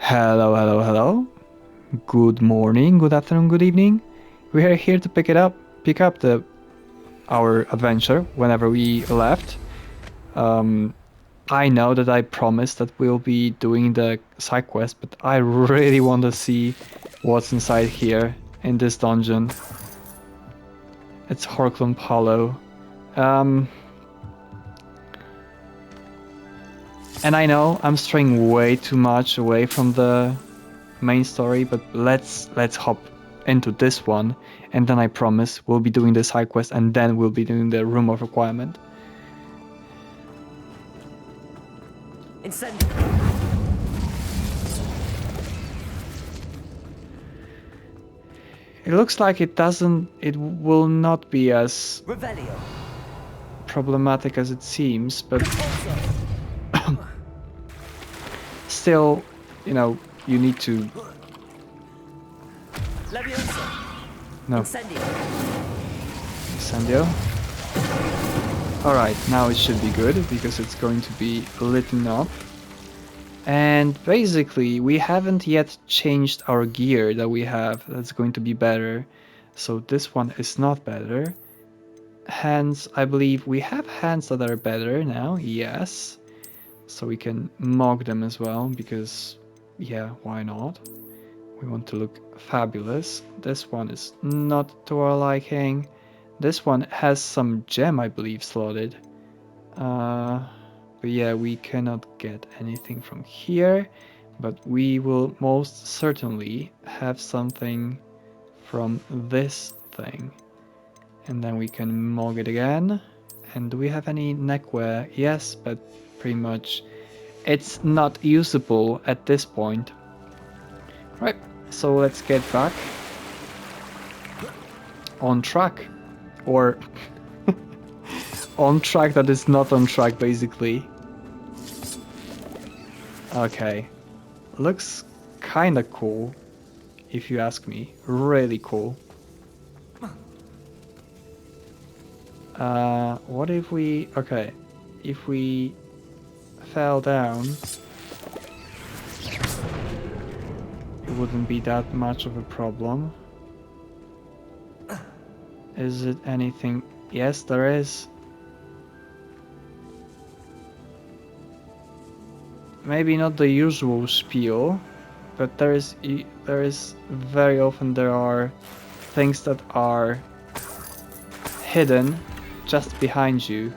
Hello, hello, hello. Good morning, good afternoon, good evening. We are here to pick up our adventure whenever we left. I know that I promised that we'll be doing the side quest, but I really want to see what's inside here in this dungeon. It's Horklump Hollow. And I know I'm straying way too much away from the main story, but let's hop into this one, and then I promise we'll be doing the side quest, and then we'll be doing the room of requirement. Incendio. It looks like it will not be as Revelio. problematic as it seems, but Also. still, you need to... Leviosa. No. Incendio. Incendio. Alright, now it should be good, because it's going to be lit up. And basically, we haven't yet changed our gear that we have. That's going to be better. So this one is not better. Hands, I believe we have hands that are better now, yes. So we can mock them as well, because, yeah, why not? We want to look fabulous. This one is not to our liking. This one has some gem, I believe, slotted. But yeah, we cannot get anything from here. But we will most certainly have something from this thing. And then we can mog it again. And do we have any neckwear? Yes, but pretty much it's not usable at this point. Right, so let's get back on track. Or on track that is not on track, basically. Okay, looks kinda cool, if you ask me. Really cool. What if we... Okay, if we fell down, it wouldn't be that much of a problem. Is it anything? Yes, there is. Maybe not the usual spiel, but there is very often there are things that are hidden just behind you.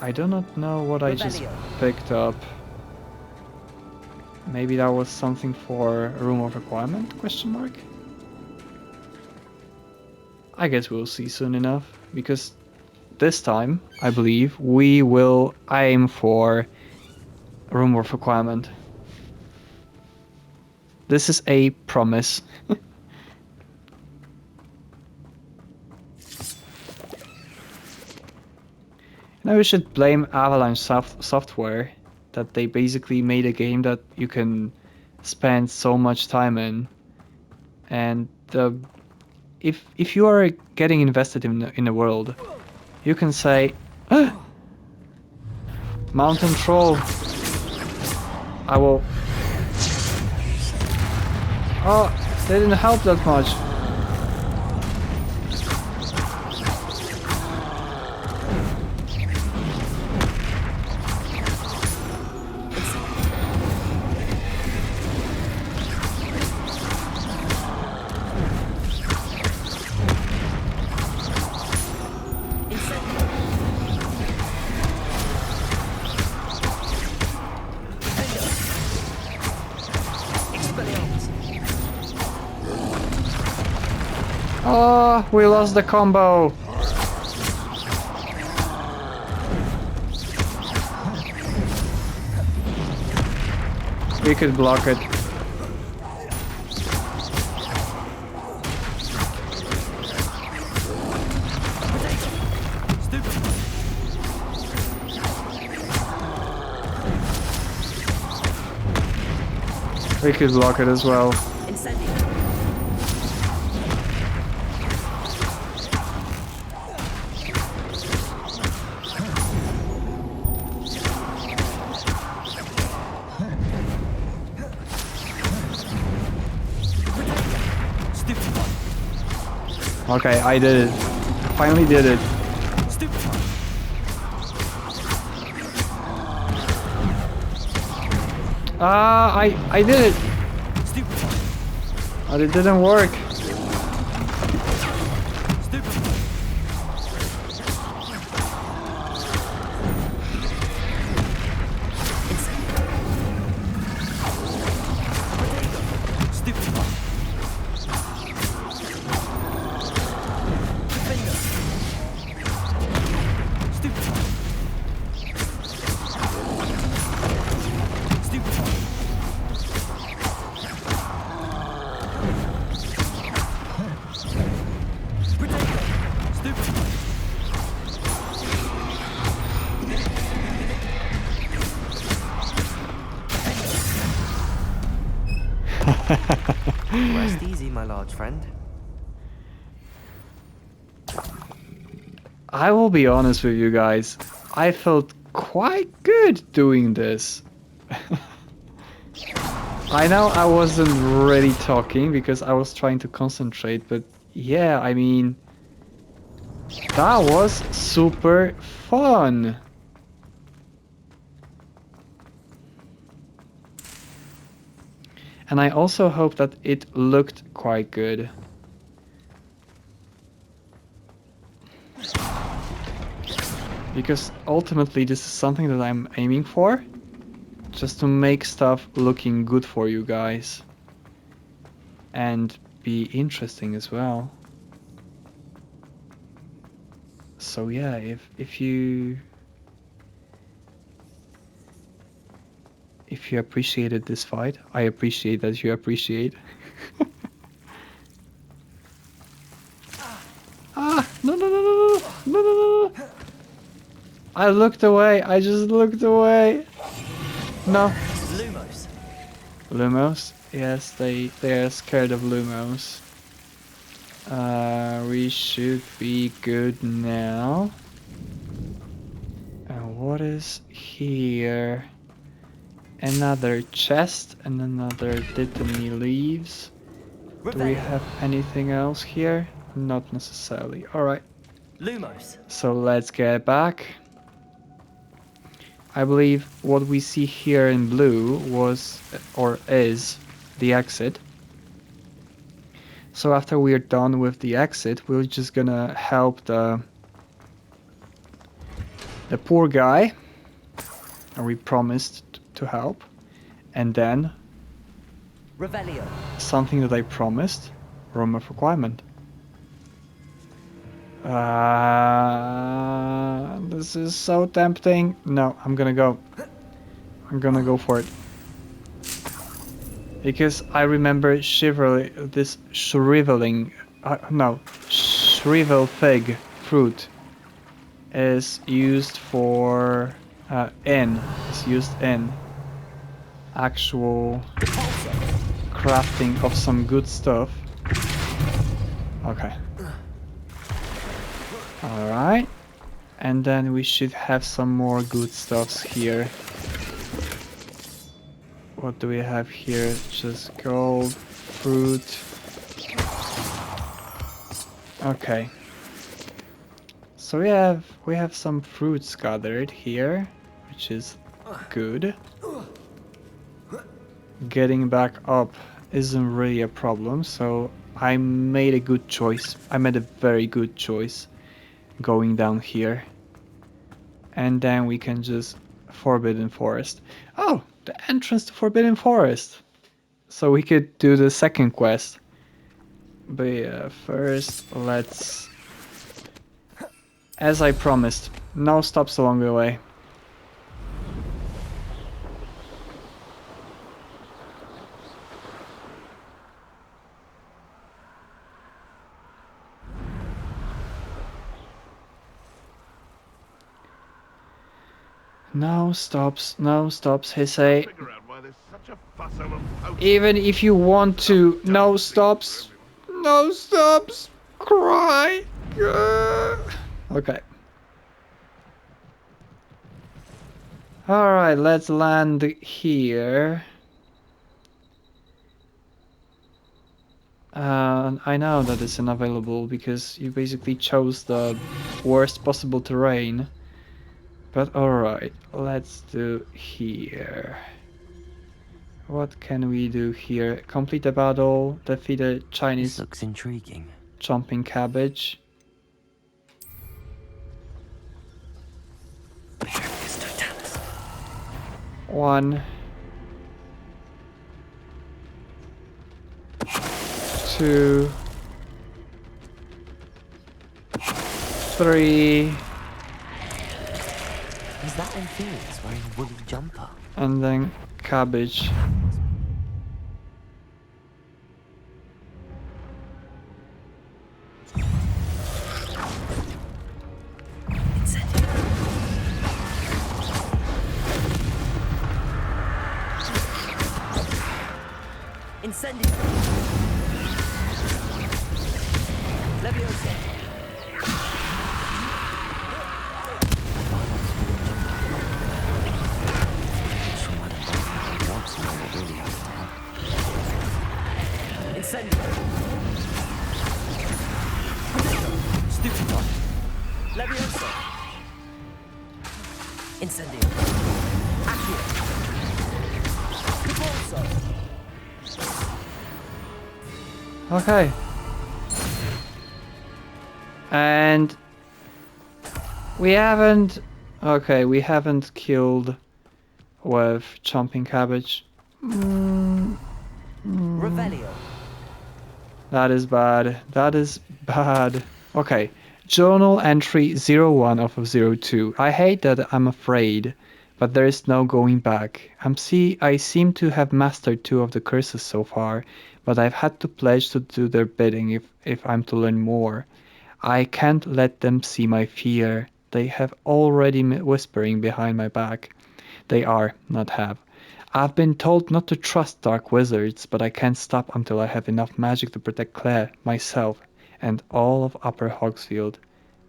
I do not know what I just picked up. Maybe that was something for a room of requirement, question mark? I guess we'll see soon enough, because this time, I believe, we will aim for a room of requirement. This is a promise. Now we should blame Avalanche Software, that they basically made a game that you can spend so much time in, and if you are getting invested in the world, you can say, ah, Mountain Troll, I will... Oh, they didn't help that much. Oh, we lost the combo. We could block it. We could block it as well. Okay, I did it. Finally did it. Stupefy. I did it. Stupefy. But it didn't work. Stupefy. Stupefy. Defender. Stupefy. Stupefy. Protector. Stupefy. Rest easy, my large friend. I will be honest with you guys. I felt quite good doing this. I know I wasn't really talking because I was trying to concentrate, but yeah, I mean, that was super fun. And I also hope that it looked quite good. Because ultimately this is something that I'm aiming for. Just to make stuff looking good for you guys. And be interesting as well. So yeah, if you appreciated this fight, I appreciate that you appreciate. Ah, no, no, no, no, no, no, no, no. I looked away. I just looked away. No. Lumos. Lumos? Yes, they are scared of Lumos. We should be good now. And what is here? Another chest and another dittany leaves. Do we have anything else here? Not necessarily. Alright, Lumos. so let's get back. I believe what we see here in blue was, or is, the exit. So after we're done with the exit, we're just gonna help the poor guy. And we promised to help. And then Revelio. something that I promised, room of requirement. This is so tempting. No, I'm gonna go. I'm gonna go for it. Because I remember shriveling, no, shrivel fig fruit is used for, is used in actual crafting of some good stuff. Okay. Alright. And then we should have some more good stuffs here. What do we have here? Just gold, fruit. Okay. So we have some fruits gathered here, which is good. Getting back up isn't really a problem, so I made a good choice. I made a very good choice going down here. And then we can just Forbidden Forest. Oh, the entrance to Forbidden Forest. So we could do the second quest. But yeah, first let's... As I promised, no stops along the way. No stops, he say. Even if you want to, no stops. No stops. Cry. Okay. Alright, let's land here. I know that it's unavailable because you basically chose the worst possible terrain. But alright, let's do here. What can we do here? Complete a battle, defeat a This Chinese looks intriguing. chomping cabbage. One, two, three, Is that Inferius wearing a woolly jumper? and then cabbage. Incendio! Leviosa! Incendio! Stupefy! Leviosa! Incendio! Accio! Convulso! Okay. And we haven't... Okay, we haven't killed with chomping cabbage. Revelio! That is bad. That is bad. Okay. Journal entry 01 of 02. I hate that I'm afraid, but there is no going back. I seem to have mastered 2 of the curses so far, but I've had to pledge to do their bidding if I'm to learn more. I can't let them see my fear. They have already whispering behind my back. They are, not have. I've been told not to trust dark wizards, but I can't stop until I have enough magic to protect Claire, myself, and all of Upper Hogsfield.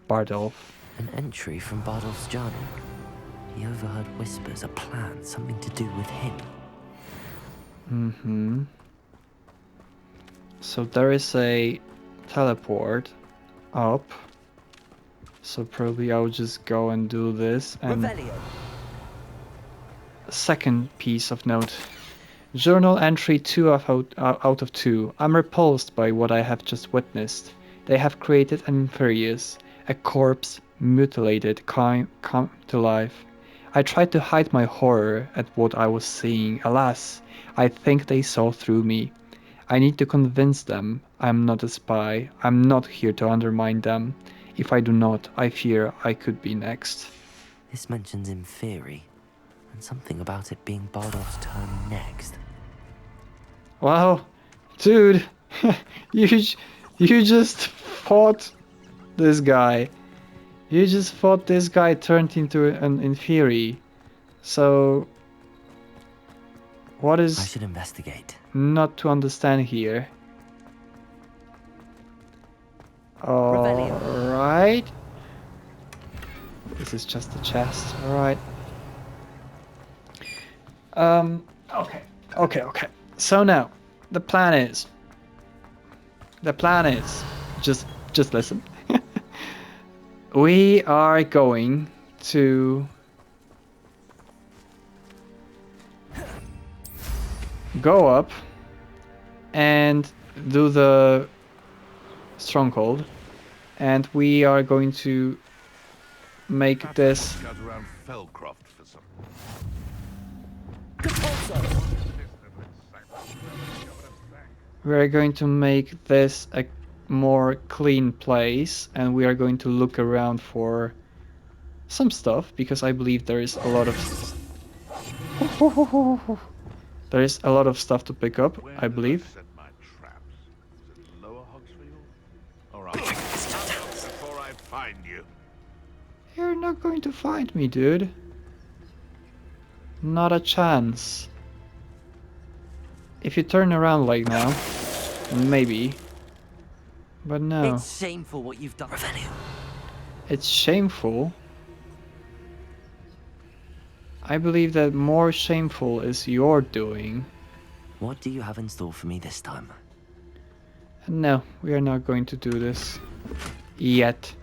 Bardolph. An entry from Bardolph's journal. He overheard whispers, a plan, something to do with him. Mm-hmm. So there is a teleport up. So probably I'll just go and do this. And Revelio! second piece of note. Journal entry 2 out of 2. I'm repulsed by what I have just witnessed. They have created an Inferius, a corpse, mutilated, come to life. I tried to hide my horror at what I was seeing. Alas, I think they saw through me. I need to convince them I'm not a spy. I'm not here to undermine them. If I do not, I fear I could be next. This mentions Inferi, and something about it being Bardolph's turn next. Wow, dude, you just fought this guy. You just thought this guy turned into an Inferi. So, what I is should investigate. not to understand here? Alright. This is just a chest, alright. Okay. So now, the plan is, just listen. We are going to go up and do the stronghold, and we are going to make this. Scout around Fellcroft for some. We're going to make this a more clean place, and we are going to look around for some stuff, because I believe there is a lot of there is a lot of stuff to pick up, Where I did believe. set my traps? Is it Lower Hogsfield? All right. Before I find you. You're not going to find me, dude. Not a chance. If you turn around like now, maybe. But no. It's shameful what you've done. Revelio! It's shameful. I believe that more shameful is your doing. What do you have in store for me this time? No, we are not going to do this. Yet.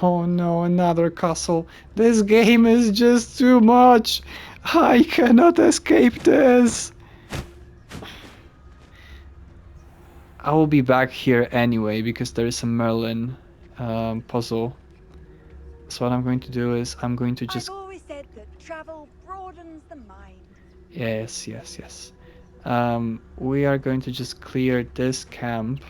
Oh no, another castle. This game is just too much. I cannot escape this. I will be back here anyway because there is a Merlin puzzle. So what I'm going to do is I'm going to just... I've always said that travel broadens the mind. Yes, yes, yes. We are going to just clear this camp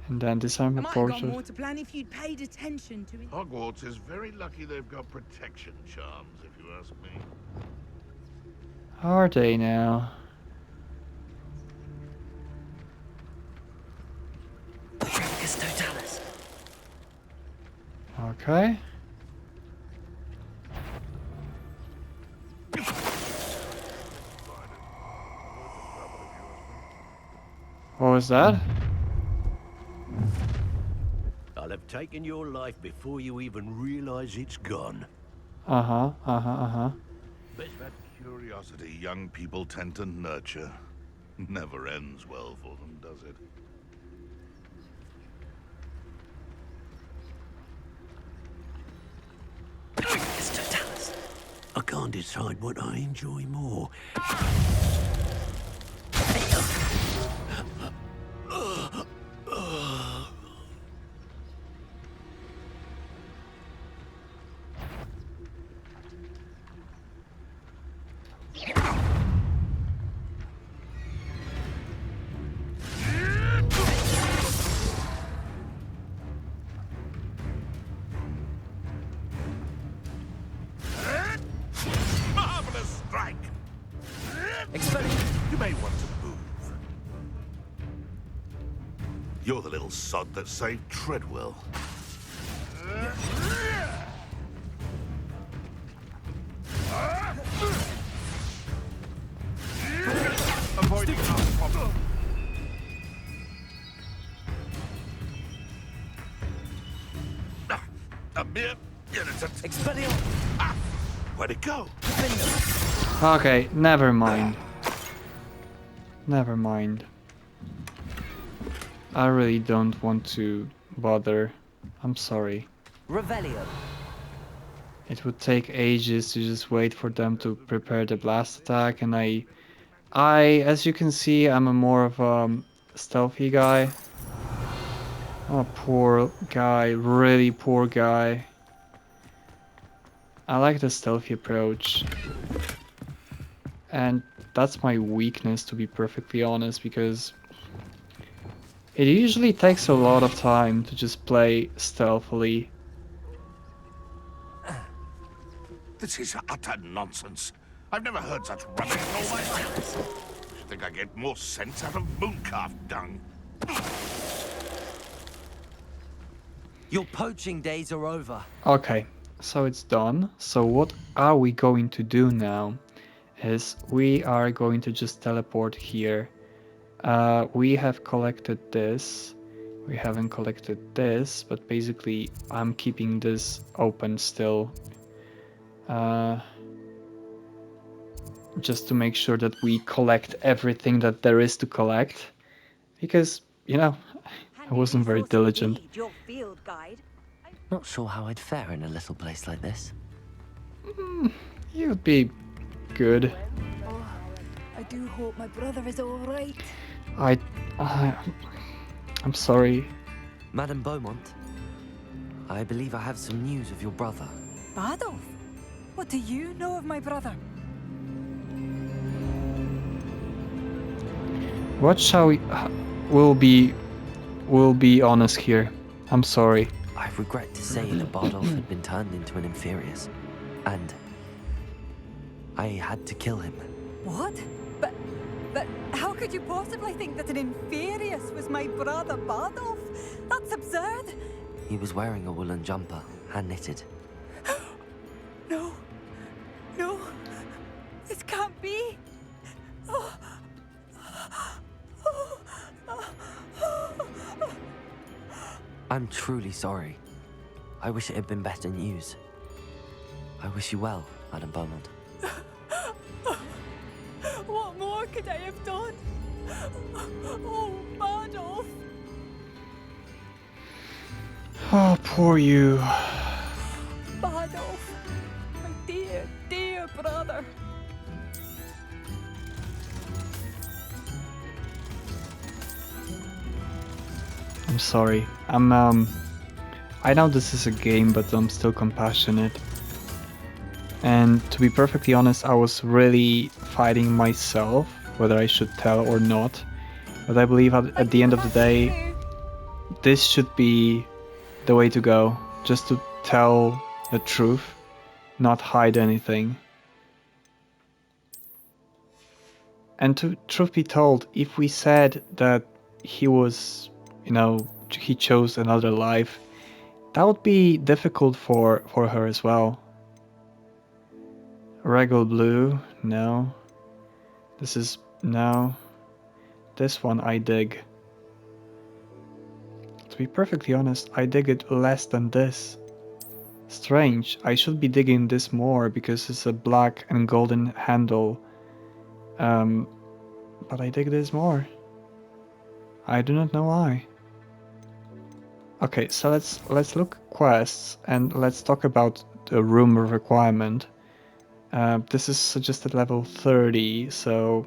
and then disarm the I might have got portal. more to plan if you'd paid attention to it. Hogwarts is very lucky they've got protection charms, if you ask me. Are they now? Totalis. Okay. What was that? I'll have taken your life before you even realize it's gone. Uh-huh, uh-huh, uh-huh. That curiosity young people tend to nurture never ends well for them, does it? Totalis. I can't decide what I enjoy more. Marvelous strike! You may want to move. You're the little sod that saved Treadwell. Avoiding our problem. A mere irritant. Expelliarmus. Where'd it go? Okay, never mind. Never mind. I really don't want to bother. I'm sorry. Revelio. It would take ages to just wait for them to prepare the blast attack, and as you can see, I'm a more of a stealthy guy. I'm a poor guy, really poor guy. I like the stealthy approach. And that's my weakness, to be perfectly honest, because it usually takes a lot of time to just play stealthily. This is utter nonsense. I've never heard such rubbish in all my life. I should think I get more sense out of mooncalf dung. Your poaching days are over. Okay, so it's done. So what are we going to do now? Is we are going to just teleport here. We have collected this. We haven't collected this, but basically I'm keeping this open still. Just to make sure that we collect everything that there is to collect. Because, you know, I wasn't very diligent. Your field guide. Not sure how I'd fare in a little place like this. You'd be good. Oh, I do hope my brother is all right. I'm sorry. Madame Beaumont, I believe I have some news of your brother. Badolf, what do you know of my brother? What shall we... We'll be honest here. I'm sorry. I regret to say that Bardolph had been turned into an Inferius, and I had to kill him. What? But how could you possibly think that an Inferius was my brother Bardolf? That's absurd. He was wearing a woolen jumper, hand-knitted. No. No. This can't be. Oh. I'm truly sorry. I wish it had been better news. I wish you well, Madame Beaumont. What more could I have done? Oh, Bardolph! Oh, poor you. Bardolph! My dear, dear brother! I'm sorry. I know this is a game, but I'm still compassionate. And to be perfectly honest, I was really fighting myself whether I should tell or not. But I believe at the end of the day, this should be the way to go. Just to tell the truth, not hide anything. And to truth be told, if we said that he was, he chose another life, that would be difficult for her as well. Regal blue, no. This is, no. This one I dig. To be perfectly honest, I dig it less than this. Strange, I should be digging this more because it's a black and golden handle. But I dig this more. I do not know why. Okay, so let's look quests and let's talk about the room requirement. This is suggested level 30, so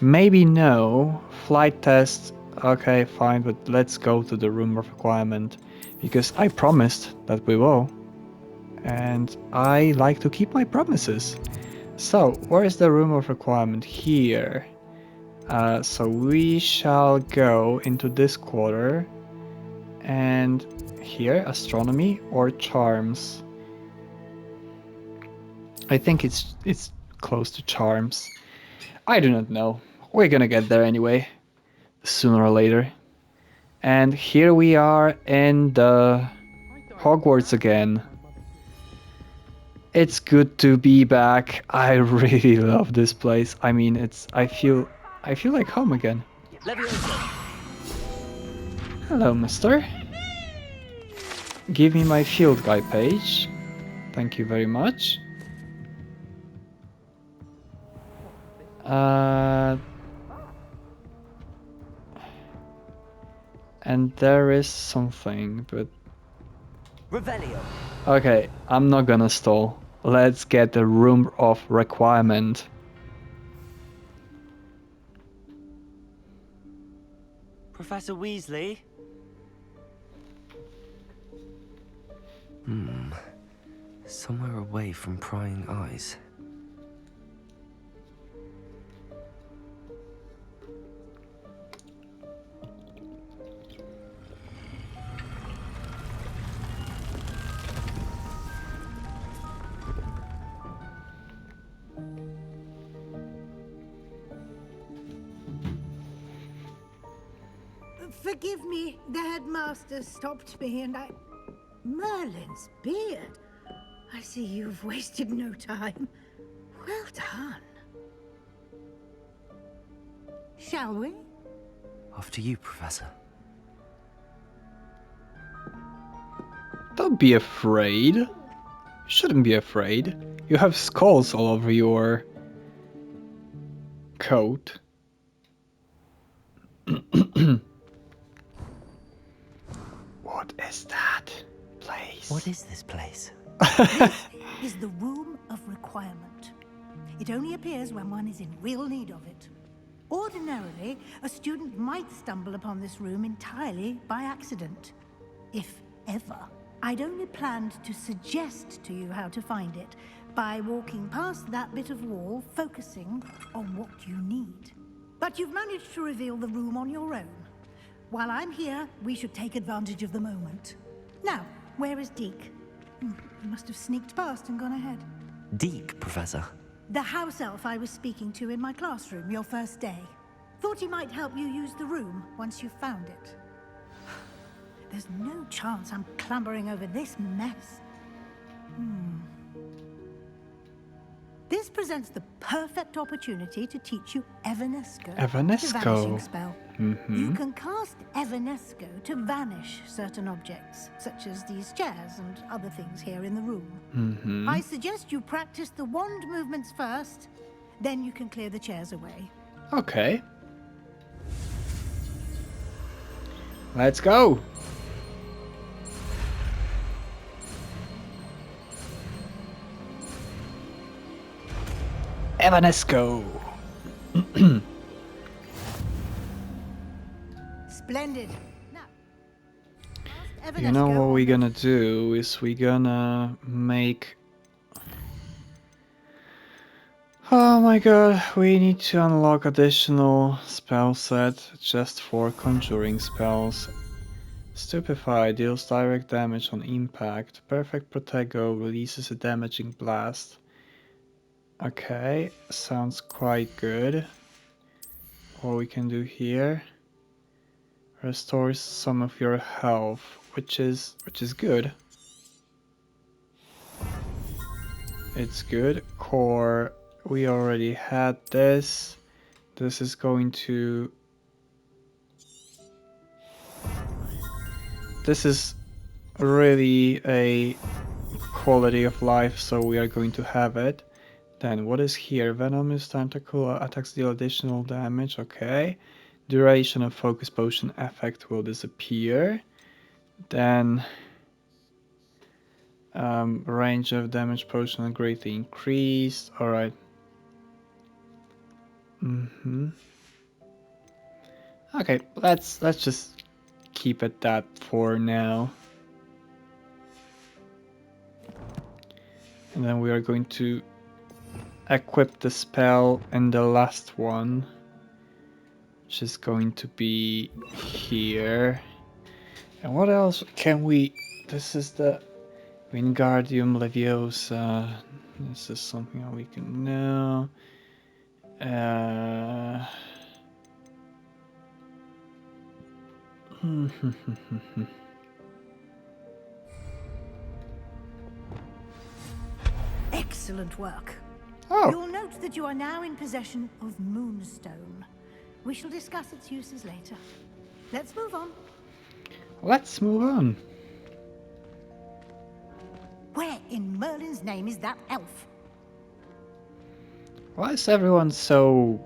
maybe no. Flight test, okay, fine, but let's go to the room requirement because I promised that we will. And I like to keep my promises. So, where is the room of requirement? Here. So we shall go into this quarter. And here, astronomy or charms. I think it's close to charms. I do not know. We're gonna get there anyway, sooner or later. And here we are in the Hogwarts again. It's good to be back. I really love this place. I mean, I feel like home again. Leviosa! Hello, mister. Give me my field guide page. Thank you very much. And there is something, but... Revelio! Okay, I'm not gonna stall. Let's get the room of requirement. Professor Weasley? Somewhere away from prying eyes. Forgive me, the headmaster stopped me and I... Merlin's beard. I see you've wasted no time. Well done. Shall we? After you, Professor. Don't be afraid. You shouldn't be afraid. You have skulls all over your coat. What is that place? What is this place? This is the Room of Requirement. It only appears when one is in real need of it. Ordinarily, a student might stumble upon this room entirely by accident. If ever. I'd only planned to suggest to you how to find it by walking past that bit of wall, focusing on what you need. But you've managed to reveal the room on your own. While I'm here, we should take advantage of the moment. Now, where is Deke? He must have sneaked past and gone ahead. Deke, Professor. The house elf I was speaking to in my classroom your first day. Thought he might help you use the room once you found it. There's no chance I'm clambering over this mess. This presents the perfect opportunity to teach you Evanesco. Evanesco. The vanishing spell. You can cast Evanesco to vanish certain objects, such as these chairs and other things here in the room. I suggest you practice the wand movements first, then you can clear the chairs away. Okay. Let's go! Evanesco! Splendid. Now, past You know Evanesco what on we're the- gonna do is we're gonna make... Oh my god, we need to unlock additional spell set just for conjuring spells. Stupefy deals direct damage on impact. Perfect Protego releases a damaging blast. Okay, sounds quite good. What we can do here restores some of your health, which is good. It's good. Core, we already had this. This is going to... This is really a quality of life, so we are going to have it. Then what is here? Venomous tentacle attacks deal additional damage, okay. Duration of focus potion effect will disappear. Then range of damage potion greatly increased. Alright. Okay, let's just keep it that for now. And then we are going to equip the spell and the last one, which is going to be here. And what else can we... This is the Wingardium Leviosa. This is something that we can know. Excellent work. Oh, You'll note that you are now in possession of Moonstone. We shall discuss its uses later. Let's move on. let's move on. Where in Merlin's name is that elf? Why is everyone so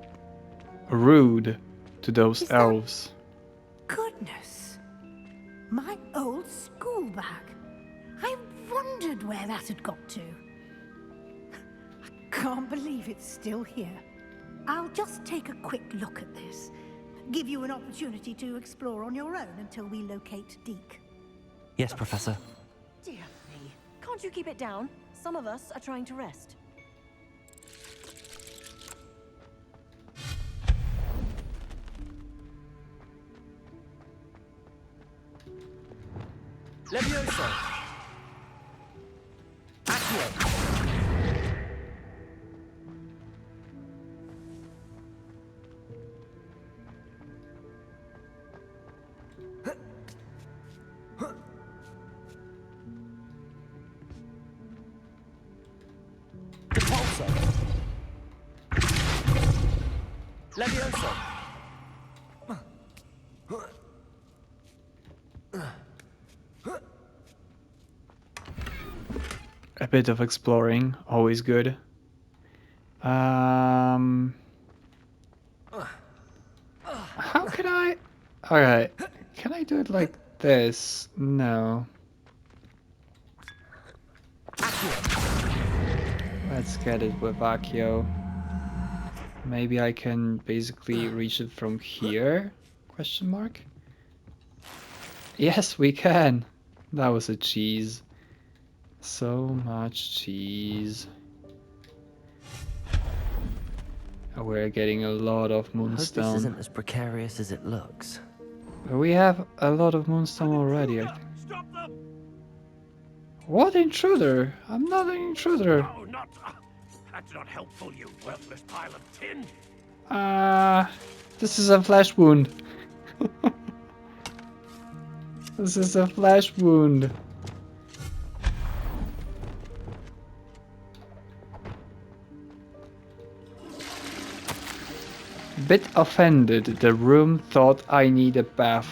rude to those Is that- elves? Goodness. My old school bag. I wondered where that had got to. I can't believe it's still here. I'll just take a quick look at this. Give you an opportunity to explore on your own until we locate Deke. Yes, Professor. Dear me. Can't you keep it down? Some of us are trying to rest. Levioso. Accio. Repulso. Levioso. A bit of exploring, always good. How can I... Alright, can I do it like this? No. Let's get it with Accio. Maybe I can basically reach it from here? Question mark? Yes, we can! That was a cheese. So much cheese. We're getting a lot of I hope this moonstone. isn't as precarious as it looks. We have a lot of moonstone already, I think. Stop them! What intruder? I'm not an intruder. No, not... that's not helpful, you worthless pile of tin. This is a flesh wound. This is a flesh wound. Bit offended. The room thought I need a bath.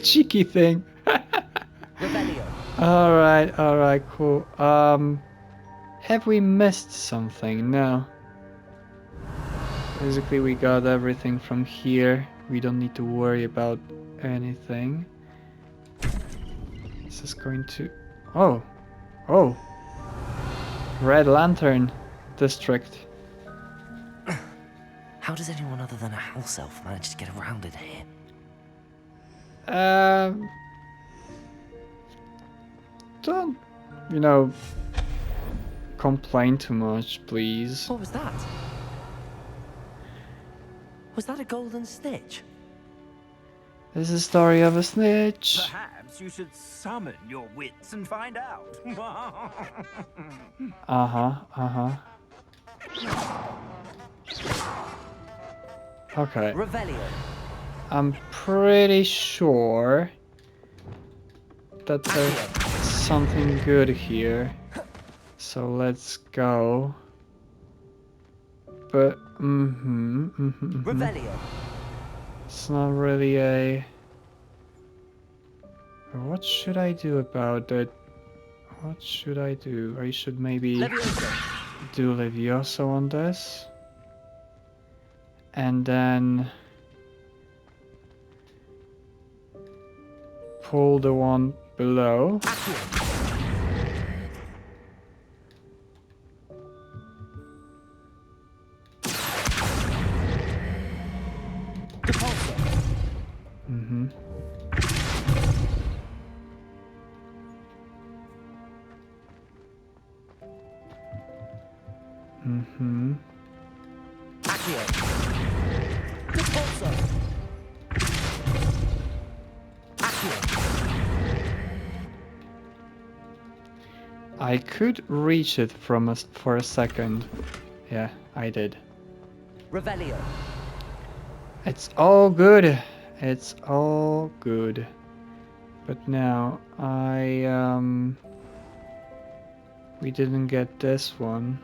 Cheeky thing. Revelio. Alright, cool. Have we missed something? No. Basically we got everything from here. we don't need to worry about anything. This is going to... Oh! Oh! Red Lantern District. How does anyone other than a house elf manage to get around in here? Don't, you know, complain too much, please. What was that? Was that a golden snitch? This is the story of a snitch. Perhaps you should summon your wits and find out. Okay. Revelio. I'm pretty sure that there's something good here. So let's go. But, Revelio. It's not really a... What should I do about it? What should I do? I should maybe Levioso. do Levioso on this. And then pull the one below. Depulso. Accio. Depulso. Accio. I could reach it from for a second. Yeah, I did. Revelio. It's all good. It's all good. But now we didn't get this one.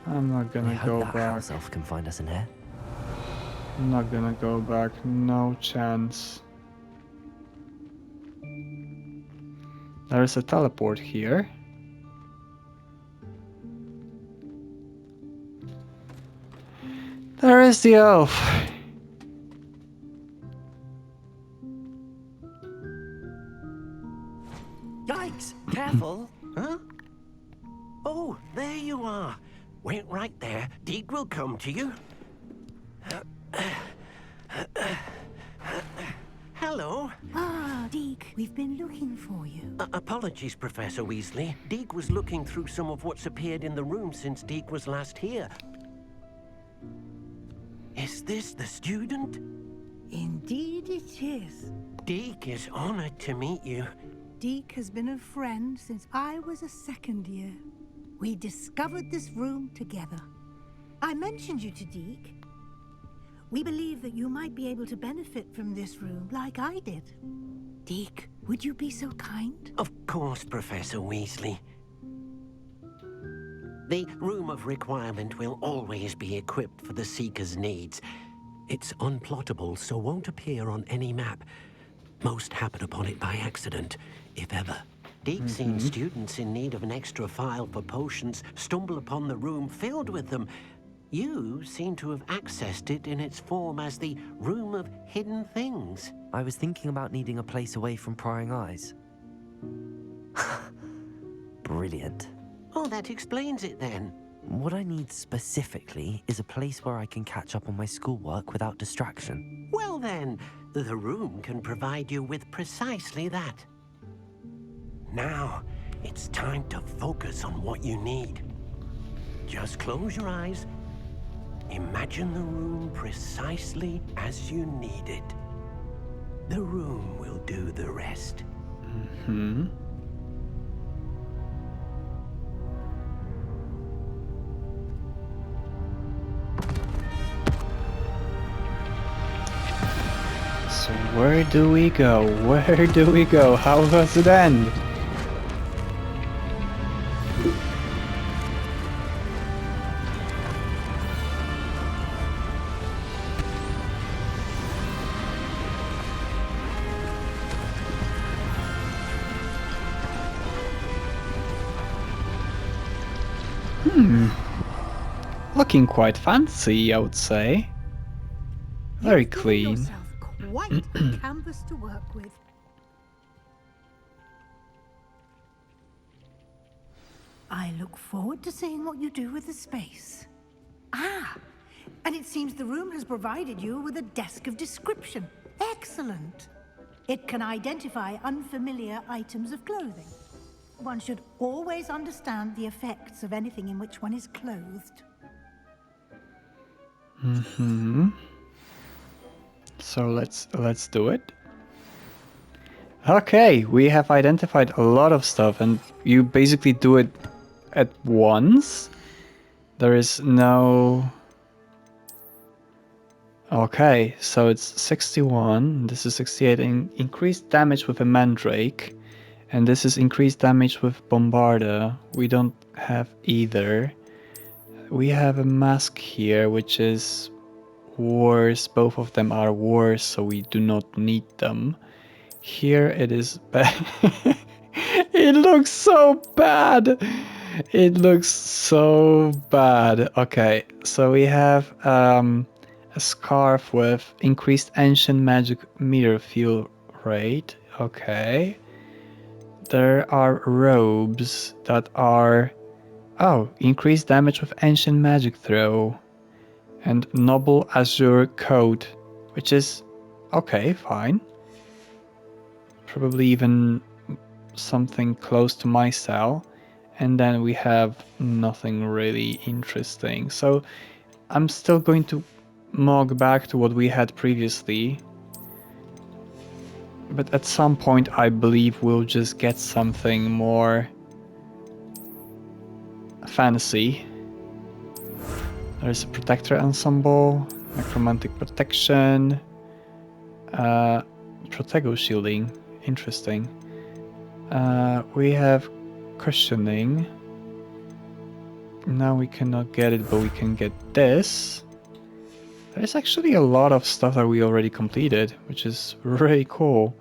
I'm not I gonna hope go that back. house elf can find us in here. I'm not gonna go back. No chance. There's a teleport here. There is the elf. Yikes! Careful! Huh? Oh, there you are. Wait right there. Deke will come to you. Hello. Ah, Deke, we've been looking for you. Apologies, Professor Weasley. Deke was looking through some of what's appeared in the room since Deke was last here. Is this the student? Indeed it is. Deke is honored to meet you. Deke has been a friend since I was a second year. We discovered this room together. I mentioned you to Deke. We believe that you might be able to benefit from this room like I did. Deke, would you be so kind? Of course, Professor Weasley. The Room of Requirement will always be equipped for the Seeker's needs. It's unplottable, so won't appear on any map. Most happen upon it by accident, if ever. Deke's seen students in need of an extra file for potions stumble upon the room filled with them. You seem to have accessed it in its form as the Room of Hidden Things. I was thinking about needing a place away from prying eyes. Brilliant. Oh, that explains it then. What I need specifically is a place where I can catch up on my schoolwork without distraction. Well then, the room can provide you with precisely that. Now, it's time to focus on what you need. Just close your eyes. Imagine the room precisely as you need it. The room will do the rest. So where do we go? Where do we go? How does it end? Looking quite fancy, I would say. Very You've given clean. yourself quite a canvas to work with. I look forward to seeing what you do with the space. Ah, and it seems the room has provided you with a desk of description. Excellent. It can identify unfamiliar items of clothing. One should always understand the effects of anything in which one is clothed. So let's do it. Okay, we have identified a lot of stuff, and you basically do it at once. There is no... Okay, so it's 61, this is 68, increased damage with a Mandrake, and this is increased damage with Bombarda. We don't have either. We have a mask here, which is worse. Both of them are worse, so we do not need them. Here it is bad. It looks so bad. It looks so bad. Okay, so we have a scarf with increased ancient magic meter fuel rate. Okay. There are robes that are... Oh, increased damage with ancient magic throw. And noble azure coat, which is... Okay, fine. Probably even something close to my cell. And then we have nothing really interesting. So I'm still going to mog back to what we had previously. But at some point I believe we'll just get something more fantasy. There's a protector ensemble, necromantic protection, protego shielding, interesting. We have cushioning. Now we cannot get it, but we can get this. There's actually a lot of stuff that we already completed, which is really cool.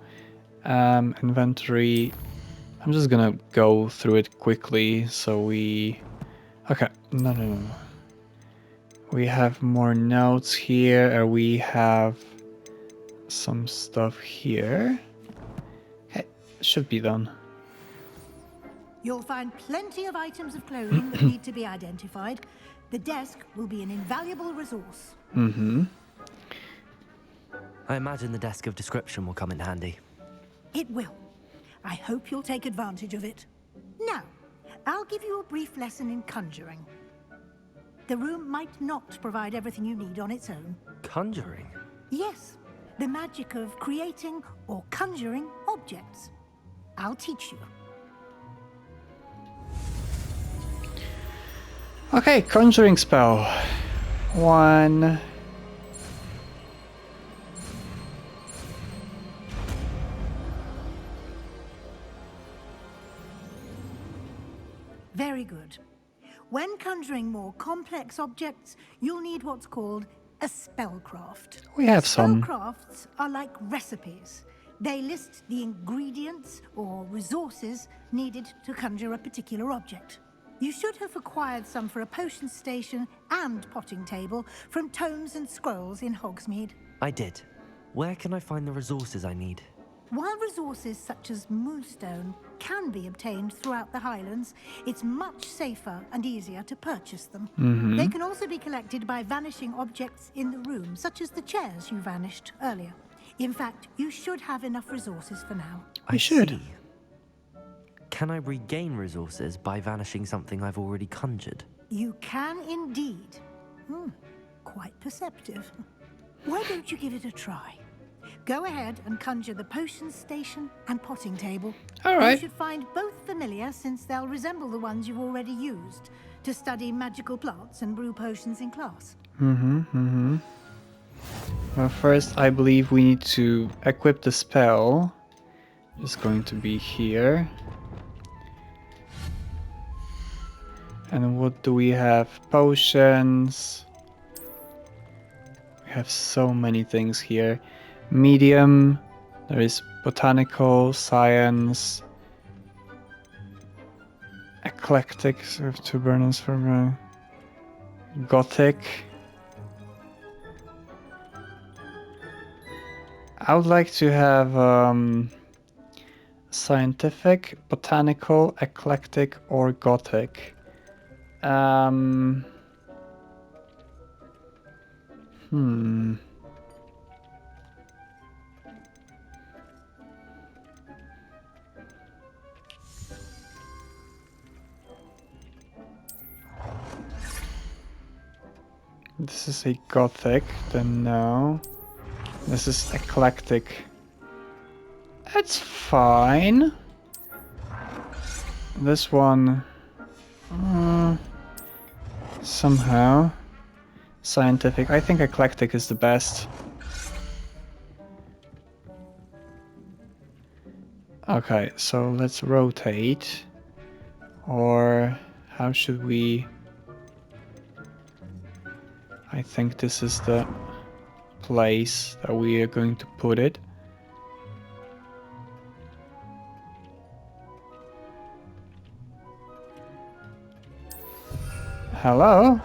Inventory. I'm just gonna go through it quickly, so we... Okay, no. We have more notes here, or we have some stuff here. Okay, should be done. You'll find plenty of items of clothing that need to be identified. The desk will be an invaluable resource. I imagine the desk of description will come in handy. It will. I hope you'll take advantage of it. Now, I'll give you a brief lesson in conjuring. The room might not provide everything you need on its own. Conjuring? Yes, the magic of creating or conjuring objects. I'll teach you. Okay, conjuring spell. 1. Very good. When conjuring more complex objects, you'll need what's called a spellcraft. We have some. Spellcrafts are like recipes. They list the ingredients or resources needed to conjure a particular object. You should have acquired some for a potion station and potting table from tomes and scrolls in Hogsmeade. I did. Where can I find the resources I need? While resources such as moonstone can be obtained throughout the Highlands, it's much safer and easier to purchase them. They can also be collected by vanishing objects in the room, such as the chairs you vanished earlier. In fact, you should have enough resources for now. I should. See. Can I regain resources by vanishing something I've already conjured? You can indeed. Quite perceptive. Why don't you give it a try? Go ahead and conjure the potion station and potting table. All right. You should find both familiar, since they'll resemble the ones you've already used to study magical plants and brew potions in class. Well, first I believe we need to equip the spell. It's going to be here. And what do we have? Potions. We have so many things here. Medium. There is botanical, science, eclectic, with 2 burners from gothic. I would like to have scientific, botanical, eclectic, or gothic. Um, hmm. This is a gothic, then no. This is eclectic. It's fine. This one... somehow. Scientific. I think eclectic is the best. Okay, so let's rotate. Or how should we... I think this is the place that we are going to put it. Hello?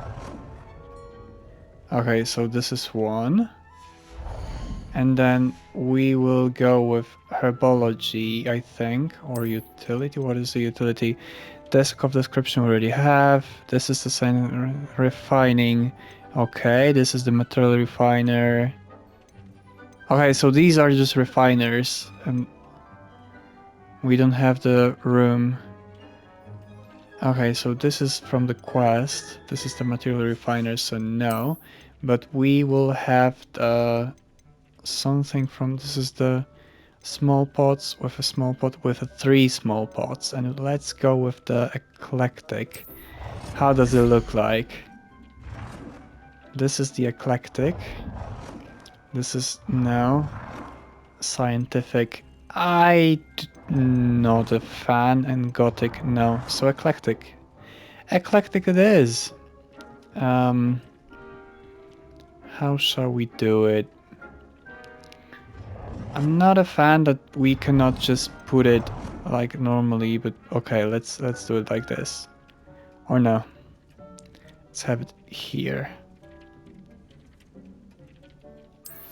Okay, so this is one. And then we will go with herbology, I think, or utility. What is the utility? Desk of description we already have. This is the sign refining. Okay, this is the material refiner. Okay, so these are just refiners, and we don't have the room. Okay, so this is from the quest. This is the material refiner, so no. But we will have something from... This is the small pots with a small pot with three small pots. And let's go with the eclectic. How does it look like? This is the eclectic. This is no. Scientific. Not a fan, and gothic, no. So eclectic. Eclectic it is. How shall we do it? I'm not a fan that we cannot just put it like normally, but okay, let's do it like this. Or no. Let's have it here.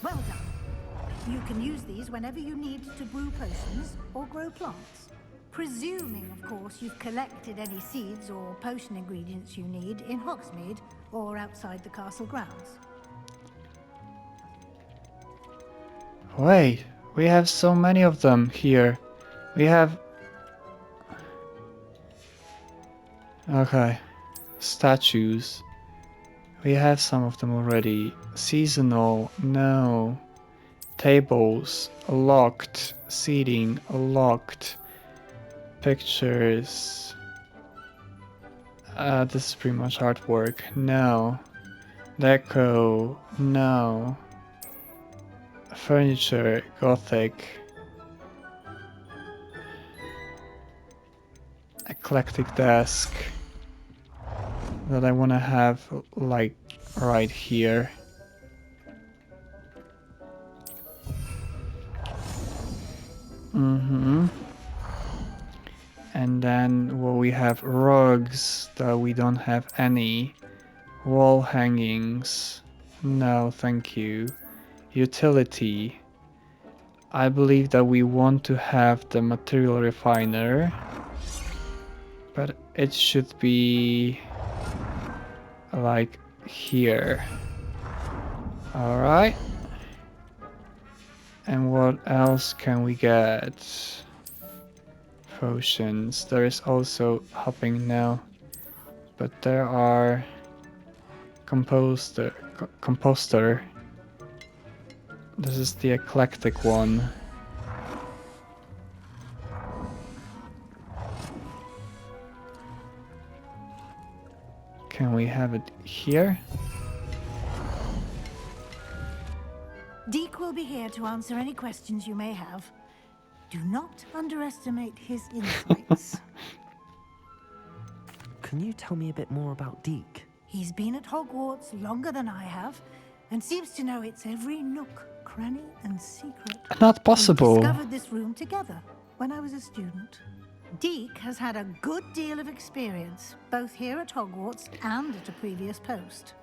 Well done. You can use these whenever you need to brew potions or grow plants. Presuming, of course, you've collected any seeds or potion ingredients you need in Hogsmeade or outside the castle grounds. Wait, we have so many of them here. We have... Okay. Statues. We have some of them already. Seasonal, no. Tables, locked. Seating, locked. Pictures. This is pretty much artwork. No. Deco, no. Furniture, gothic. Eclectic desk. That I want to have like right here. And then well, we have rugs that we don't have any. Wall hangings. No, thank you. Utility. I believe that we want to have the material refiner. But it should be like here. Alright. And what else can we get? Potions. There is also hopping now. But there are composter. This is the eclectic one. Can we have it here? Deke will be here to answer any questions you may have. Do not underestimate his insights. Can you tell me a bit more about Deke? He's been at Hogwarts longer than I have, and seems to know its every nook, cranny, and secret. Not possible. We discovered this room together when I was a student. Deke has had a good deal of experience, both here at Hogwarts and at a previous post.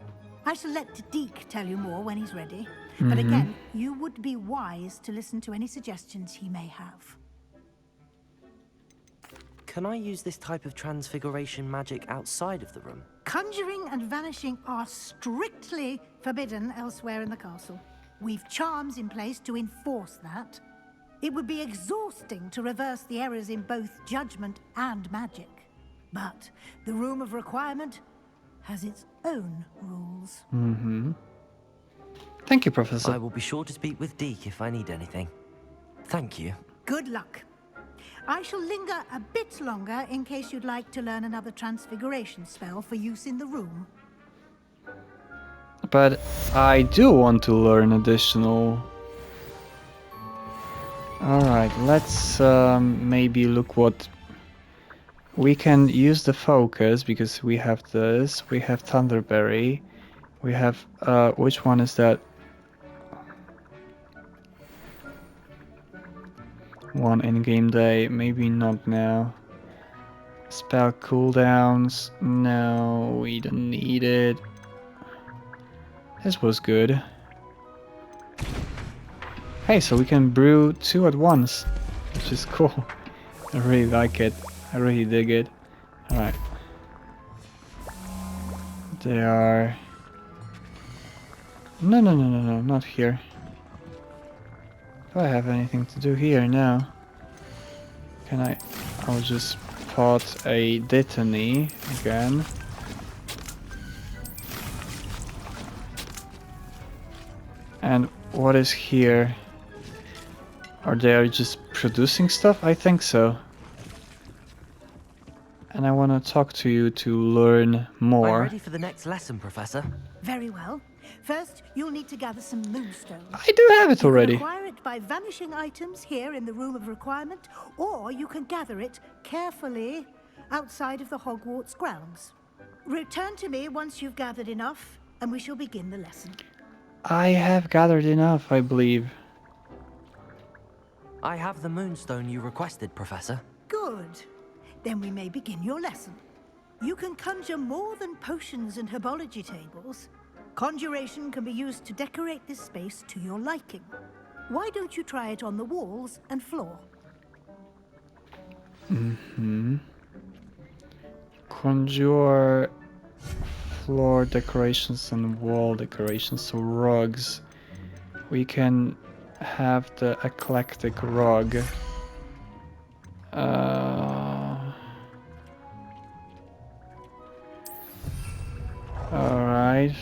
I shall let Deke tell you more when he's ready. But again, you would be wise to listen to any suggestions he may have. Can I use this type of transfiguration magic outside of the room? Conjuring and vanishing are strictly forbidden elsewhere in the castle. We've charms in place to enforce that. It would be exhausting to reverse the errors in both judgment and magic. But the Room of Requirement has its own rules. Thank you, Professor. I will be sure to speak with Deke if I need anything. Thank you. Good luck. I shall linger a bit longer in case you'd like to learn another transfiguration spell for use in the room. But I do want to learn additional. Alright, let's maybe look what... We can use the focus because we have this, we have Thunderberry, we have... which one is that? One in-game day, maybe not now. Spell cooldowns, no, we don't need it. This was good. Hey, so we can brew 2 at once, which is cool. I really like it. I really dig it. Alright. They are... No, not here. Do I have anything to do here now? Can I... I'll just pot a Dittany again. And what is here? Are they just producing stuff? I think so. And I want to talk to you to learn more. I'm ready for the next lesson, Professor. Very well. First, you'll need to gather some moonstone. I do have it already. You can acquire it by vanishing items here in the Room of Requirement, or you can gather it carefully outside of the Hogwarts grounds. Return to me once you've gathered enough, and we shall begin the lesson. I have gathered enough, I believe. I have the moonstone you requested, Professor. Good. Then we may begin your lesson. You can conjure more than potions and herbology tables. Conjuration can be used to decorate this space to your liking. Why don't you try it on the walls and floor? Conjure floor decorations and wall decorations, so rugs. We can have the eclectic rug. Alright.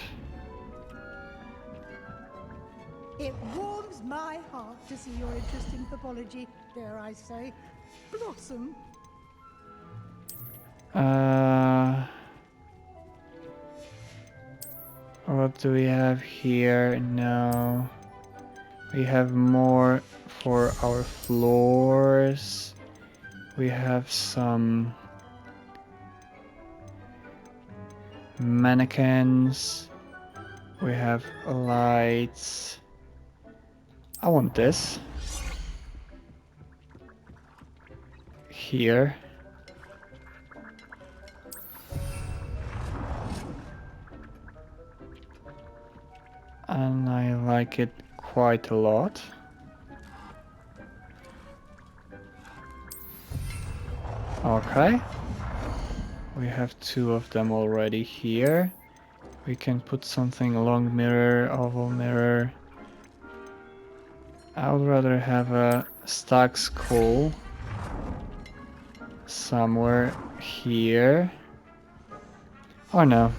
It warms my heart to see your interest in herbology, dare I say, blossom. What do we have here? No. We have more for our floors. We have some mannequins. We have lights. I want this. Here. And I like it quite a lot. Okay. We have 2 of them already here. We can put something long mirror, oval mirror. I would rather have a stag skull somewhere here. Or no.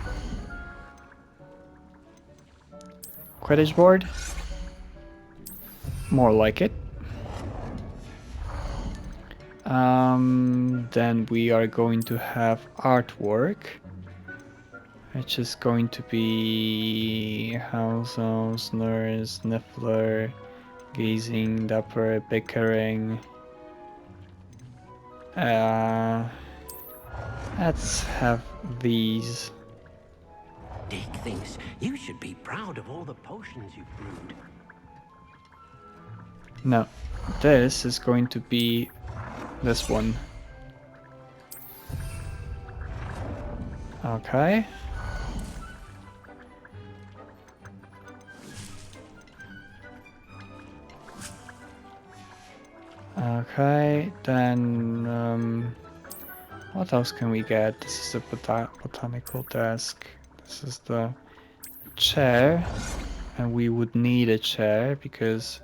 Quidditch board? More like it. Then we are going to have artwork, which is going to be House Elves, Nurse, Niffler, Gazing, Dapper, Bickering. Let's have these. Dick thinks you should be proud of all the potions you've brewed. No, this is going to be this one. Okay. Okay, then what else can we get? This is the botanical desk. This is the chair, and we would need a chair because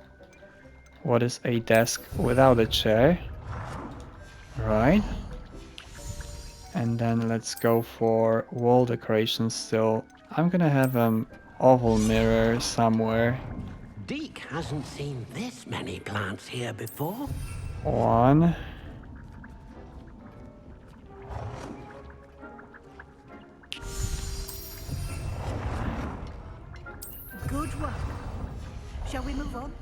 what is a desk without a chair? Right. And then let's go for wall decorations still. I'm gonna have an oval mirror somewhere. Deke hasn't seen this many plants here before. One. Good work. Shall we move on?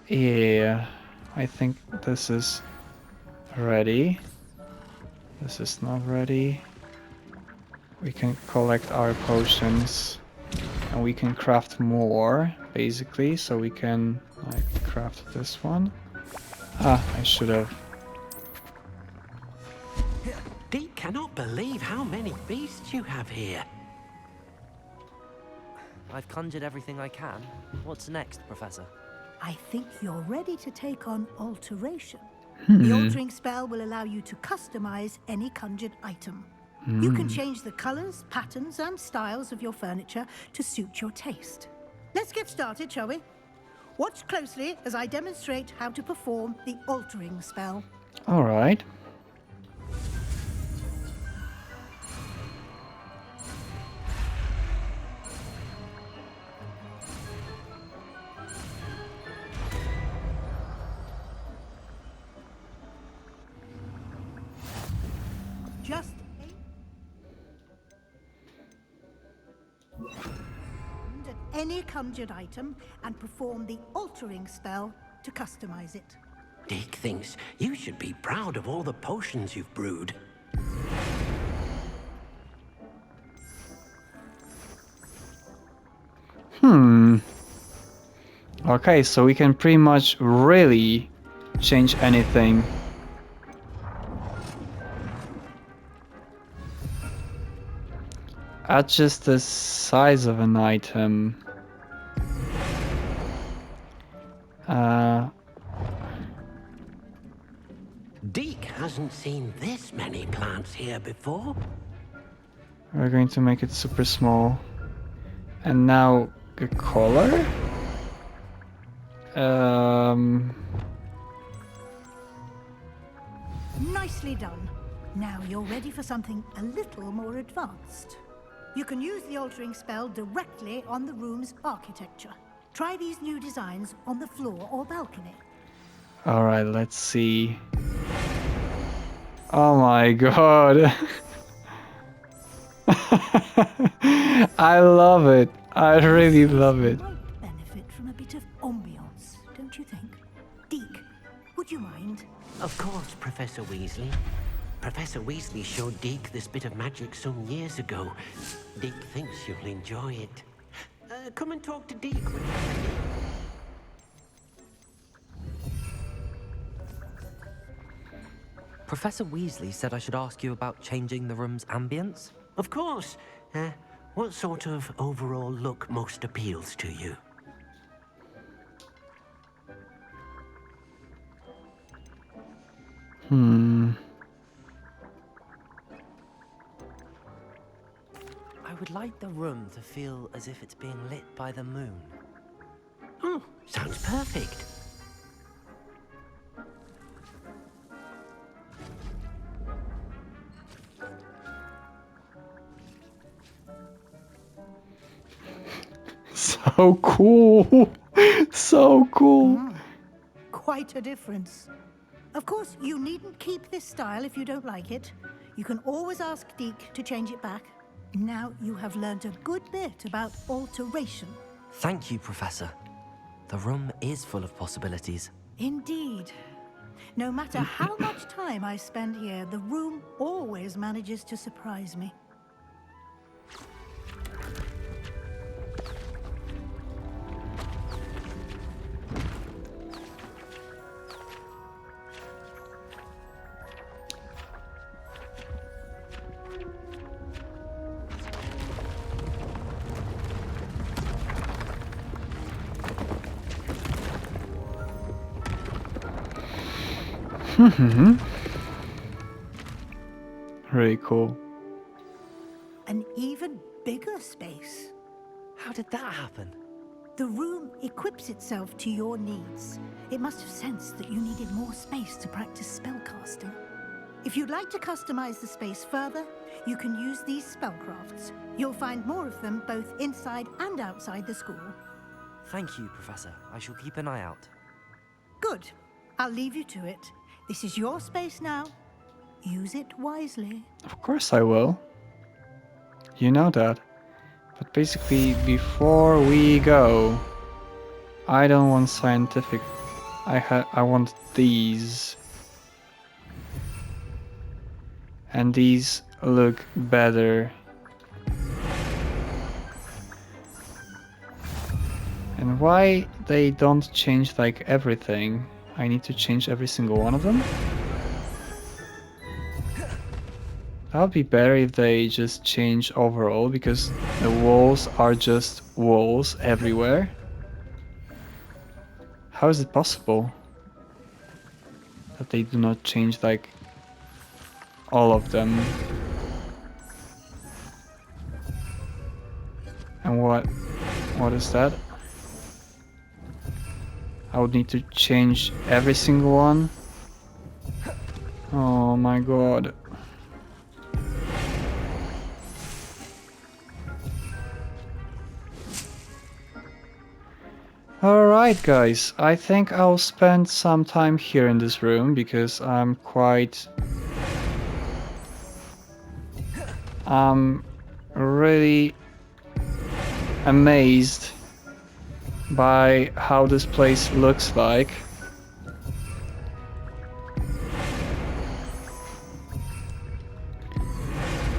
Yeah, I think this is ready. This is not ready. We can collect our potions and we can craft more, basically, so we can like craft this one. Ah, I should have. Deke cannot believe how many beasts you have here. I've conjured everything I can. What's next, Professor? I think you're ready to take on alteration. The altering spell will allow you to customize any conjured item. You can change the colors, patterns, and styles of your furniture to suit your taste. Let's get started, shall we? Watch closely as I demonstrate how to perform the altering spell. All right. Just at any conjured item and perform the altering spell to customize it. Deke thinks you should be proud of all the potions you've brewed. Okay, so we can pretty much really change anything. Adjust the size of an item. Deke hasn't seen this many plants here before. We're going to make it super small. And now the color? Nicely done. Now you're ready for something a little more advanced. You can use the altering spell directly on the room's architecture. Try these new designs on the floor or balcony. Alright, let's see. Oh my god. I love it. I really love it. Might benefit from a bit of ambiance, don't you think? Deke, would you mind? Of course, Professor Weasley. Professor Weasley showed Deke this bit of magic some years ago. Deke thinks you'll enjoy it. Come and talk to Deke when you're ready. Professor Weasley said I should ask you about changing the room's ambience. Of course. What sort of overall look most appeals to you? I would like the room to feel as if it's being lit by the moon. Oh, sounds perfect. So cool. So cool. Quite a difference. Of course, you needn't keep this style if you don't like it. You can always ask Deke to change it back. Now you have learned a good bit about alteration. Thank you, Professor. The room is full of possibilities. Indeed. No matter how much time I spend here, the room always manages to surprise me. Really cool. An even bigger space. How did that happen? The room equips itself to your needs. It must have sensed that you needed more space to practice spellcasting. If you'd like to customize the space further, you can use these spellcrafts. You'll find more of them both inside and outside the school. Thank you, Professor. I shall keep an eye out. Good. I'll leave you to it. This is your space now. Use it wisely. Of course I will. You know that. But basically, before we go, I don't want scientific. I want these. And these look better. And why they don't change like everything? I need to change every single one of them? That would be better if they just change overall, because the walls are just walls everywhere. How is it possible that they do not change like all of them? And what is that? I would need to change every single one. Oh my god. Alright guys, I think I'll spend some time here in this room because I'm really amazed by how this place looks like.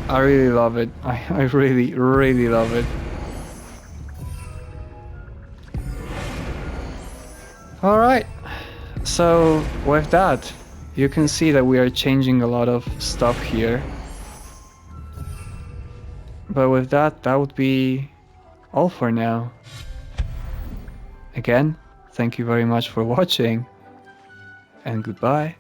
I really love it. I really, really love it. Alright, so with that, you can see that we are changing a lot of stuff here. But with that, that would be all for now. Again, thank you very much for watching, and goodbye.